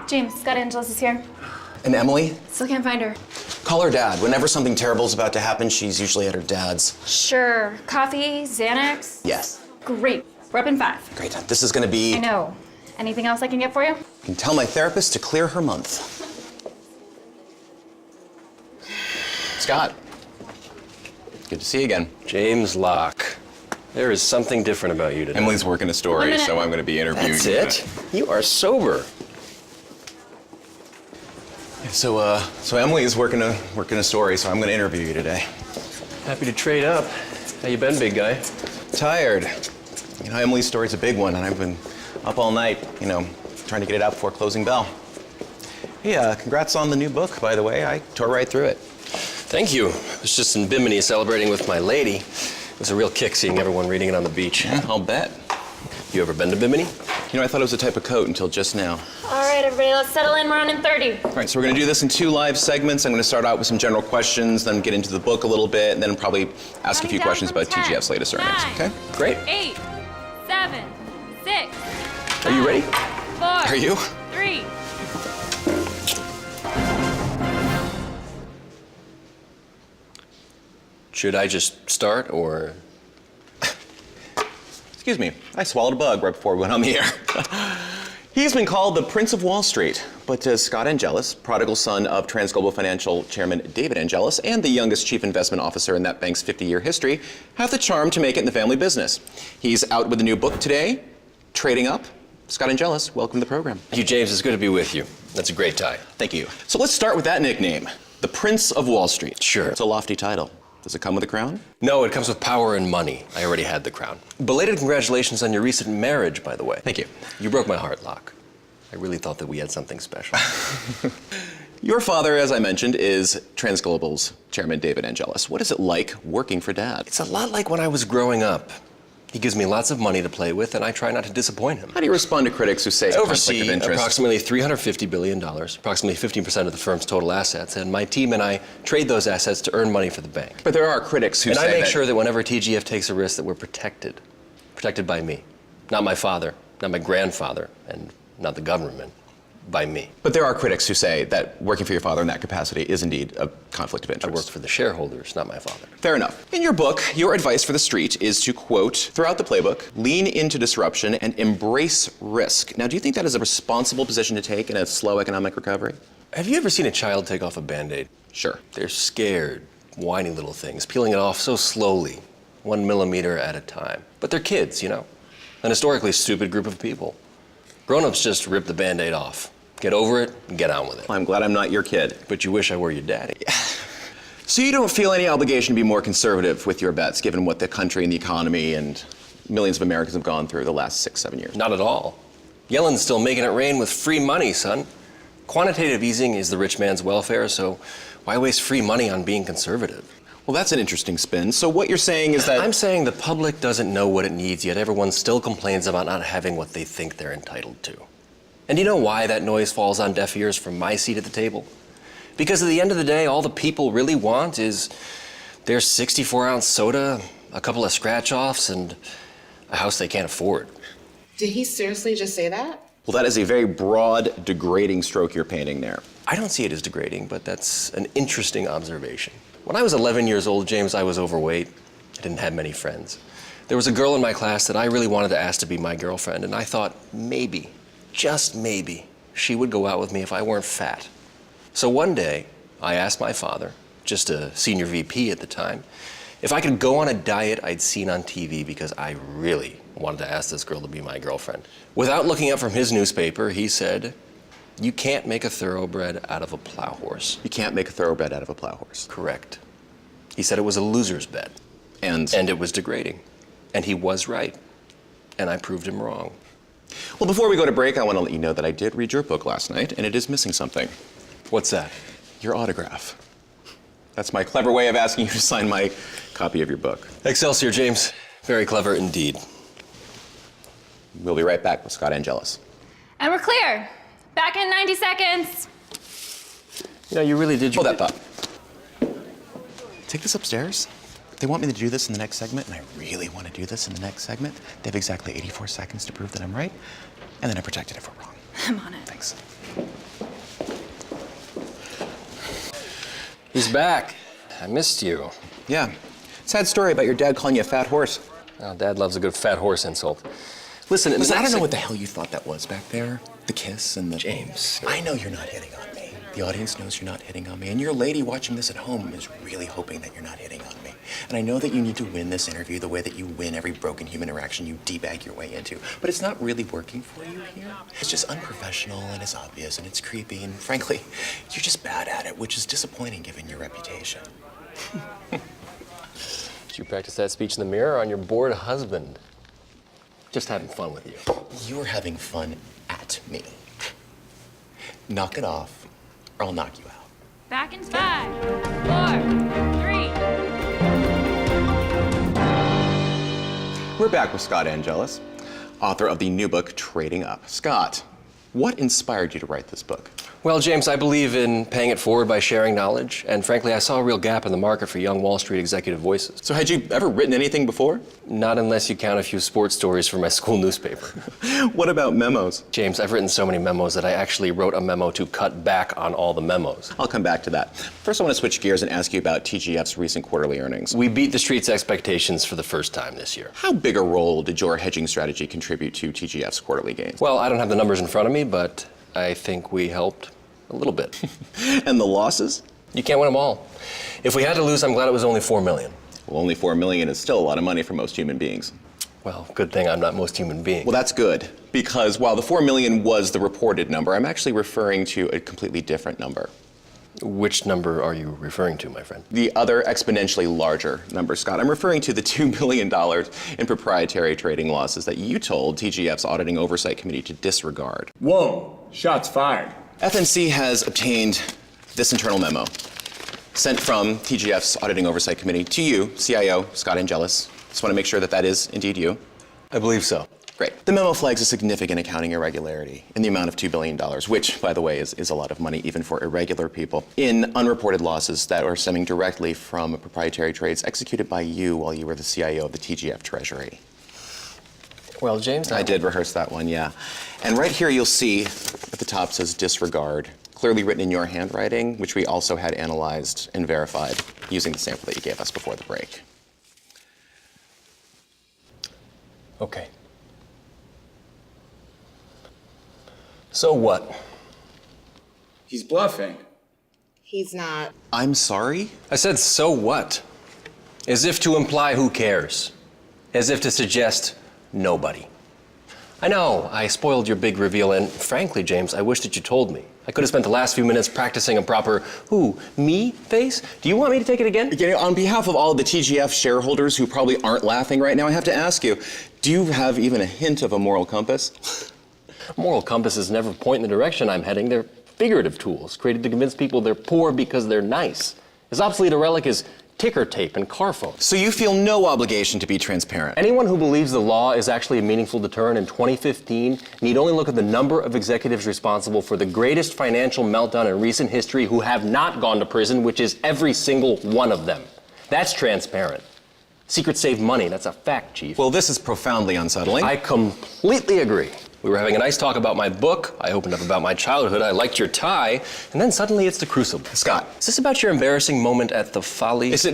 James, Scott Angeles is here. And Emily? Still can't find her. Call her dad. Whenever something terrible is about to happen, she's usually at her dad's. Sure. Coffee? Xanax? Yes. Great. We're up in 5. Great. This is gonna be... I know. Anything else I can get for you? I can tell my therapist to clear her month. Scott. Good to see you again. James Locke. There is something different about you today. Emily's working a story, so I'm gonna be interviewing That's you. it? You are sober. So Emily's working a story, so I'm gonna interview you today. Happy to trade up. How you been, big guy? Tired. You know, Emily's story's a big one, and I've been up all night, trying to get it out before closing bell. Hey, congrats on the new book, by the way. I tore right through it. Thank you. I was just in Bimini celebrating with my lady. It was a real kick seeing everyone reading it on the beach. Yeah, I'll bet. You ever been to Bimini? You know, I thought it was a type of coat until just now. All right, everybody, let's settle in. We're on in 30. All right, so we're gonna do this in 2 live segments. I'm gonna start out with some general questions, then get into the book a little bit, and then probably ask a few questions about 10, TGF's latest earnings, 9, okay? Great. 8, 7, 6. Are you ready? 4. Are you? 3. Should I just start, or? Excuse me, I swallowed a bug right before we went on the air. He's been called the Prince of Wall Street, but Scott Angeles, prodigal son of TransGlobal Financial Chairman David Angeles and the youngest chief investment officer in that bank's 50-year history, have the charm to make it in the family business. He's out with a new book today, Trading Up. Scott Angeles, welcome to the program. Thank you, James. It's good to be with you. That's a great tie. Thank you. So let's start with that nickname, the Prince of Wall Street. Sure. It's a lofty title. Does it come with a crown? No, it comes with power and money. I already had the crown. Belated congratulations on your recent marriage, by the way. Thank you. You broke my heart, Locke. I really thought that we had something special. Your father, as I mentioned, is TransGlobal's chairman, David Angeles. What is it like working for Dad? It's a lot like when I was growing up. He gives me lots of money to play with, and I try not to disappoint him. How do you respond to critics who say I oversee conflict of interest? approximately $350 billion, approximately 15% of the firm's total assets, and my team and I trade those assets to earn money for the bank. But there are critics who And say I make that... sure that whenever TGF takes a risk that we're protected by me. Not my father, not my grandfather, and not the government, by me. But there are critics who say that working for your father in that capacity is indeed a conflict of I interest. work for the shareholders, not my father. Fair enough. In your book, your advice for the street is to, quote, throughout the playbook, lean into disruption and embrace risk. Now, do you think that is a responsible position to take in a slow economic recovery? Have you ever seen a child take off a Band-Aid? Sure. They're scared, whiny little things, peeling it off so slowly, 1 millimeter at a time. But they're kids, An historically stupid group of people. Grown-ups just rip the Band-Aid off. Get over it and get on with it. Well, I'm glad I'm not your kid. But you wish I were your daddy. So you don't feel any obligation to be more conservative with your bets, given what the country and the economy and millions of Americans have gone through the last 6-7 years? Not at all. Yellen's still making it rain with free money, son. Quantitative easing is the rich man's welfare, so why waste free money on being conservative? Well, that's an interesting spin. So what you're saying is that... I'm saying the public doesn't know what it needs, yet everyone still complains about not having what they think they're entitled to. And do you know why that noise falls on deaf ears from my seat at the table? Because at the end of the day, all the people really want is their 64-ounce soda, a couple of scratch-offs, and a house they can't afford. Did he seriously just say that? Well, that is a very broad, degrading stroke you're painting there. I don't see it as degrading, but that's an interesting observation. When I was 11 years old, James, I was overweight. I didn't have many friends. There was a girl in my class that I really wanted to ask to be my girlfriend, and I thought maybe, just maybe, she would go out with me if I weren't fat. So one day, I asked my father, just a senior VP at the time, if I could go on a diet I'd seen on TV because I really wanted to ask this girl to be my girlfriend. Without looking up from his newspaper, he said, "You can't make a thoroughbred out of a plow horse." You can't make a thoroughbred out of a plow horse. Correct. He said it was a loser's bet. And it was degrading. And he was right. And I proved him wrong. Well, before we go to break, I want to let you know that I did read your book last night, and it is missing something. What's that? Your autograph. That's my clever way of asking you to sign my copy of your book. Excelsior, James. Very clever indeed. We'll be right back with Scott Angeles. And we're clear. Back in 90 seconds. You really did... Hold that thought. Take this upstairs. They want me to do this in the next segment, and I really want to do this in the next segment. They have exactly 84 seconds to prove that I'm right, and then I protect it if we're wrong. I'm on it. Thanks. He's back. I missed you. Yeah. Sad story about your dad calling you a fat horse. Oh, Dad loves a good fat horse insult. Listen, Listen, I don't know what the hell you thought that was back there. The kiss and the... James. I know you're not hitting on me. The audience knows you're not hitting on me. And your lady watching this at home is really hoping that you're not hitting on me. And I know that you need to win this interview the way that you win every broken human interaction you debag your way into. But it's not really working for you here. It's just unprofessional and it's obvious and it's creepy. And frankly, you're just bad at it, which is disappointing given your reputation. Did you practice that speech in the mirror on your bored husband? Just having fun with you. You're having fun at me. Knock it off, or I'll knock you out. Back in 5, 4, 3. We're back with Scott Angelis, author of the new book, Trading Up. Scott, what inspired you to write this book? Well, James, I believe in paying it forward by sharing knowledge, and frankly, I saw a real gap in the market for young Wall Street executive voices. So had you ever written anything before? Not unless you count a few sports stories for my school newspaper. What about memos? James, I've written so many memos that I actually wrote a memo to cut back on all the memos. I'll come back to that. First, I want to switch gears and ask you about TGF's recent quarterly earnings. We beat the street's expectations for the first time this year. How big a role did your hedging strategy contribute to TGF's quarterly gains? Well, I don't have the numbers in front of me, but I think we helped a little bit. And the losses? You can't win them all. If we had to lose, I'm glad it was only $4 million. Well, only $4 million is still a lot of money for most human beings. Well, good thing I'm not most human beings. Well, that's good, because while the $4 million was the reported number, I'm actually referring to a completely different number. Which number are you referring to, my friend? The other exponentially larger number, Scott. I'm referring to the $2 billion in proprietary trading losses that you told TGF's Auditing Oversight Committee to disregard. Whoa, shots fired. FNC has obtained this internal memo sent from TGF's Auditing Oversight Committee to you, CIO Scott Angelis. Just want to make sure that that is indeed you. I believe so. Great. The memo flags a significant accounting irregularity in the amount of $2 billion, which, by the way, is a lot of money even for irregular people, in unreported losses that are stemming directly from proprietary trades executed by you while you were the CIO of the TGF Treasury. Well, James, I did rehearse that one, yeah. And right here you'll see at the top says disregard, clearly written in your handwriting, which we also had analyzed and verified using the sample that you gave us before the break. Okay. So what? He's bluffing. He's not. I'm sorry? I said, so what? As if to imply who cares. As if to suggest nobody. I know, I spoiled your big reveal, and frankly, James, I wish that you told me. I could have spent the last few minutes practicing a proper, who, me face? Do you want me to take it again? On behalf of all the TGF shareholders who probably aren't laughing right now, I have to ask you, do you have even a hint of a moral compass? Moral compasses never point in the direction I'm heading. They're figurative tools created to convince people they're poor because they're nice. As obsolete a relic as ticker tape and car phones. So you feel no obligation to be transparent? Anyone who believes the law is actually a meaningful deterrent in 2015 need only look at the number of executives responsible for the greatest financial meltdown in recent history who have not gone to prison, which is every single one of them. That's transparent. Secrets save money, that's a fact, Chief. Well, this is profoundly unsettling. I completely agree. We were having a nice talk about my book. I opened up about my childhood. I liked your tie. And then suddenly it's the Crucible. Scott. Is this about your embarrassing moment at the Folly? It's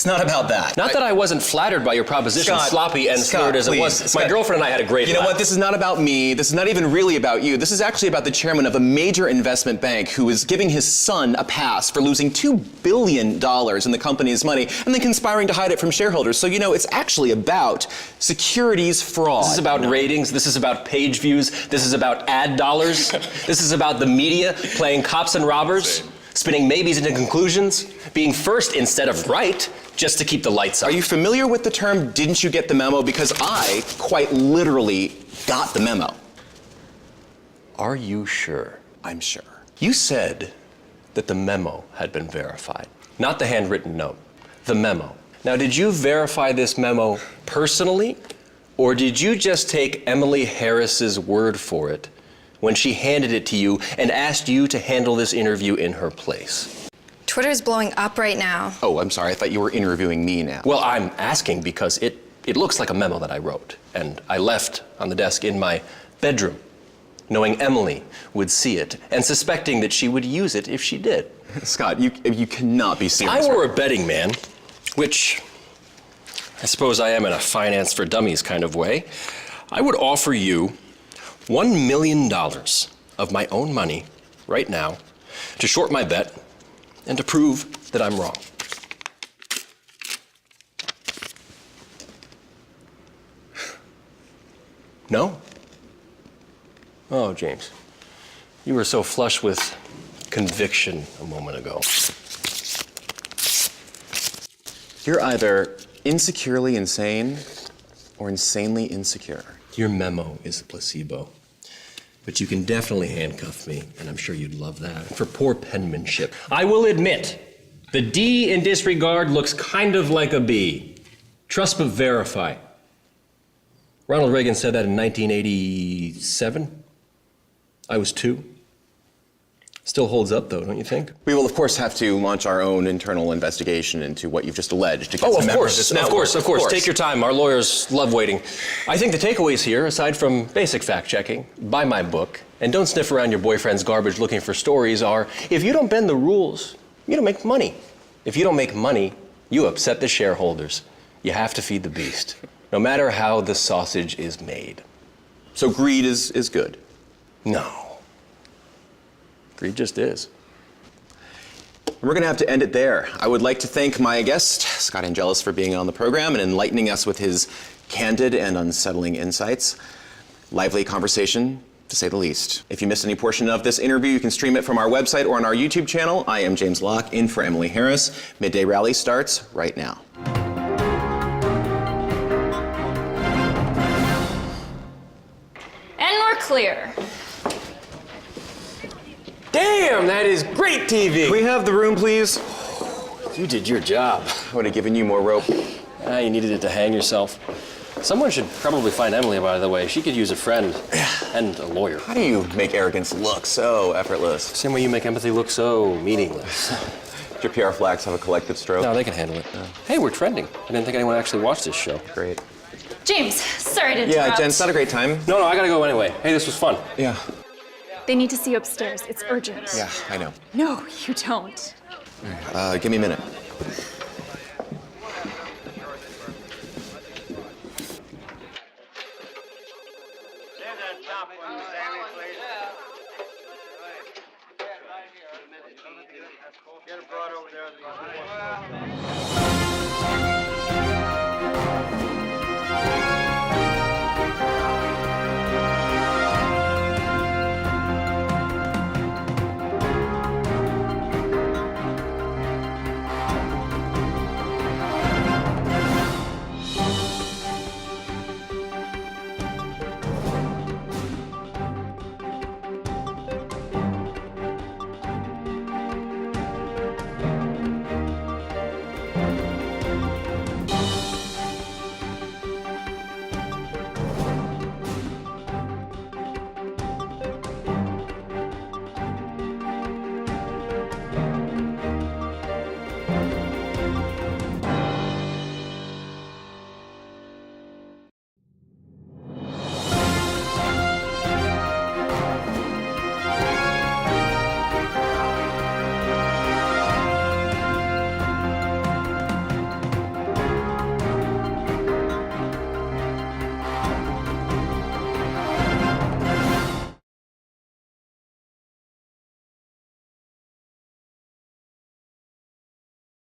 not about that. Not that I wasn't flattered by your proposition, Scott, sloppy and slurred as it was. Scott, My girlfriend and I had a great You know laugh. what? This is not about me. This is not even really about you. This is actually about the chairman of a major investment bank who is giving his son a pass for losing $2 billion in the company's money and then conspiring to hide it from shareholders. So, you know, it's actually about securities fraud. This is about ratings. This is about page views. This is about ad dollars. This is about the media playing cops and robbers, spinning maybes into conclusions, being first instead of right, just to keep the lights on. Are you familiar with the term, didn't you get the memo? Because I quite literally got the memo. Are you sure? I'm sure. You said that the memo had been verified, not the handwritten note, the memo. Now, did you verify this memo personally, or did you just take Emily Harris's word for it when she handed it to you and asked you to handle this interview in her place? Twitter's blowing up right now. Oh, I'm sorry. I thought you were interviewing me now. Well, I'm asking because it looks like a memo that I wrote, and I left on the desk in my bedroom. knowing Emily would see it and suspecting that she would use it if she did. Scott, you cannot be If serious. I were a betting man, which I suppose I am in a finance for dummies kind of way, I would offer you $1 million of my own money right now to short my bet and to prove that I'm wrong. No? Oh, James, you were so flush with conviction a moment ago. You're either insecurely insane or insanely insecure. Your memo is a placebo. But you can definitely handcuff me, and I'm sure you'd love that, for poor penmanship. I will admit, the D in disregard looks kind of like a B. Trust but verify. Ronald Reagan said that in 1987. I was 2. Still holds up, though, don't you think? We will, of course, have to launch our own internal investigation into what you've just alleged against Oh, a of member course, this of network. course, of course. Take your time. Our lawyers love waiting. I think the takeaways here, aside from basic fact-checking, buy my book, and don't sniff around your boyfriend's garbage looking for stories, are if you don't bend the rules, you don't make money. If you don't make money, you upset the shareholders. You have to feed the beast, no matter how the sausage is made. So greed is good. No. Greed just is. We're going to have to end it there. I would like to thank my guest, Scott Angelus, for being on the program and enlightening us with his candid and unsettling insights. Lively conversation, to say the least. If you missed any portion of this interview, you can stream it from our website or on our YouTube channel. I am James Locke, in for Emily Harris. Midday Rally starts right now. And we're clear. Damn, that is great TV! Can we have the room, please? You did your job. I would have given you more rope. You needed it to hang yourself. Someone should probably find Emily, by the way. She could use a friend and a lawyer. How do you make arrogance look so effortless? Same way you make empathy look so meaningless. Did your PR flags have a collective stroke? No, they can handle it. Hey, we're trending. I didn't think anyone actually watched this show. Great. James, sorry to interrupt. Yeah, Jen, it's not a great time. No, I gotta go anyway. Hey, this was fun. Yeah. They need to see you upstairs. It's urgent. Yeah, I know. No, you don't. Give me a minute.